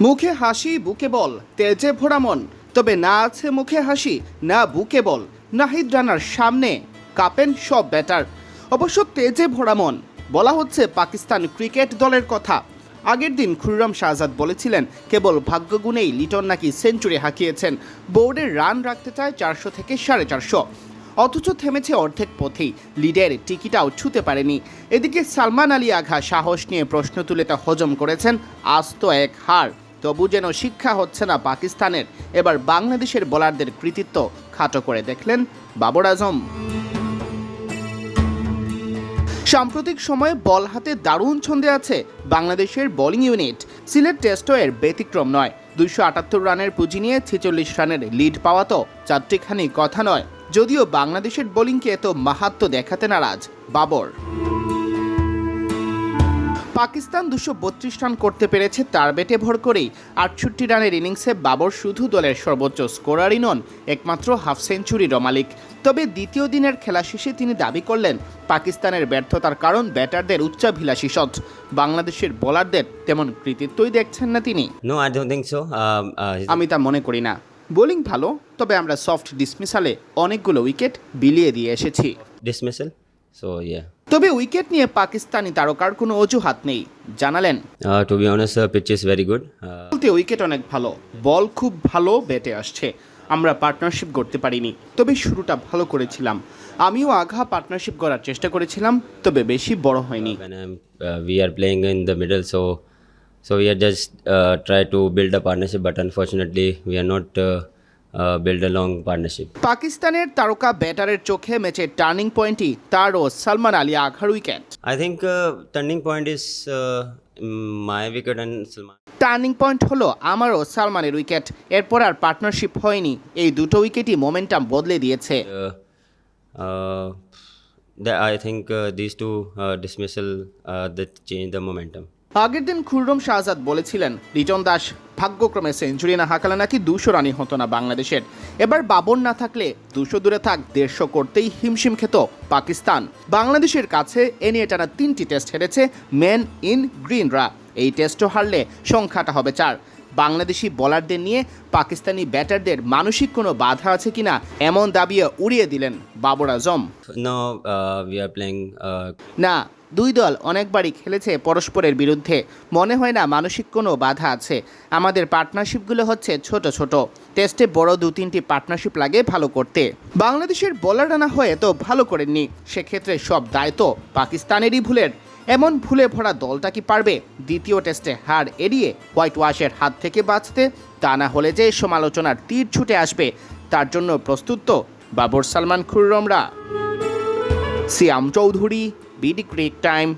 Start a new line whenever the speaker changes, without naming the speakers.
মুখে হাসি বুকে বল তেজে ভরা মন, তবে না আছে মুখে হাসি না বুকে বল। নাহিদ রানার সামনে কাঁপেন সব ব্যাটার। অবশ্য তেজে ভরা মন বলা হচ্ছে পাকিস্তান ক্রিকেট দলের কথা। আগের দিন খুররম শাহজাদ বলেছিলেন কেবল ভাগ্যগুণেই লিটন নাকি সেঞ্চুরি হাঁকিয়েছেন। বোর্ডের রান রাখতে চায় 400 থেকে 450, অথচ থেমেছে অর্ধেক পথেই, লিডের টিকিটাও ছুঁতে পারেনি। এদিকে সালমান আলী আঘা সাহস নিয়ে প্রশ্ন তুলে তা হজম করেছেন আস্ত এক হার। তবু যেন শিক্ষা হচ্ছে না পাকিস্তানের। এবার বাংলাদেশের বোলারদের কৃতিত্ব খাটো করে দেখলেন বাবর আজম। সাম্প্রতিক সময়ে বল হাতে দারুণ ছন্দে আছে বাংলাদেশের বোলিং ইউনিট। সিলেট টেস্টও এর ব্যতিক্রম নয়। 278 রানের পুঁজি নিয়ে 46 রানের লিড পাওয়া তো চারটিখানি কথা নয়। যদিও বাংলাদেশের বোলিংকে এত মাহাত্ম্য দেখাতে নারাজ বাবর। পাকিস্তান 232 রান করতে পেরেছে তার ব্যাটে ভর করেই। 68 রানের ইনিংসে বাবর শুধু দলের সর্বোচ্চ স্কোরারই নন, একমাত্র হাফ সেঞ্চুরিরও মালিক। তবে দ্বিতীয় দিনের খেলা শেষে তিনি দাবি করলেন পাকিস্তানের ব্যর্থতার কারণ ব্যাটারদের উচ্চাভিলাষী শট। বাংলাদেশের বোলারদের তেমন কৃতিত্বই দেখছেন না তিনি। আমি তা মনে করি না। বোলিং ভালো, তবে আমরা সফট ডিসমিসালে অনেকগুলো উইকেট বিলিয়ে দিয়ে এসেছি। তবে উইকেট নিয়ে পাকিস্তানি তারকার কোনো অজুহাত নেই, জানালেন।
To be honest, pitch is very good.
বলতে উইকেট অনেক ভালো, বল খুব ভালো ব্যাটে আসছে। আমরা পার্টনারশিপ করতে পারিনি, তবে শুরুটা ভালো করেছিলাম। আমিও আঘা পার্টনারশিপ করার চেষ্টা করেছিলাম, তবে বেশি বড় হয়নি।
We are playing in the middle, so we are just try to build a partnership, but unfortunately we are not build a long partnership.
পাকিস্তানের তারকা ব্যাটারের চোখে ম্যাচের টার্নিং পয়েন্টই তার ও সালমান আলী আঘার wicket.
I think turning point is my wicket and Salman.
Turning point হলো আমারও সালমানের উইকেট। এরপর আর পার্টনারশিপ হয়নি। এই দুটো উইকেটই মোমেন্টাম বদলে দিয়েছে।
I think these two dismissal that change the momentum.
আগের দিন খুররম শাহজাদ বলেছিলেন লিটন দাস ভাগ্যক্রমে সেঞ্চুরি না হাঁকালে নাকি 200 রানই হতো না বাংলাদেশের। এবার বাবর না থাকলে 200 দূরে থাক 150 করতেই হিমশিম খেত পাকিস্তান। বাংলাদেশের কাছে এ নিয়ে টানা 3টি টেস্ট হেরেছে মেন ইন গ্রিনরা। এই টেস্টও হারলে সংখ্যাটা হবে 4। বাংলাদেশি বোলারদের নিয়ে পাকিস্তানি ব্যাটারদের মানসিক কোনো বাধা আছে কিনা এমন দাবিও উড়িয়ে দিলেন Babar Azam.
No, we are playing.
না, দুই দল অনেকবারই খেলেছে পরস্পরের বিরুদ্ধে। মনে হয় না মানসিক কোনো বাধা আছে। আমাদের পার্টনারশিপগুলো হচ্ছে ছোট ছোট। টেস্টে বড় 2-3টি পার্টনারশিপ লাগে ভালো করতে। বাংলাদেশের বোলাররা না হয়ে তো ভালো করেননি, সেক্ষেত্রে সব দায়িত্ব পাকিস্তানেরই ভুলের। এমন ভুলে ভরা দলটা কি পারবে দ্বিতীয় টেস্টে হার এড়িয়ে হোয়াইট ওয়াশের হাত থেকে বাঁচতে? তা না হলে যে সমালোচনার তীর ছুটে আসবে, তার জন্য প্রস্তুত তো বাবর সালমান খুররমরা। সিয়াম চৌধুরী, বিডি ক্রিক টাইম।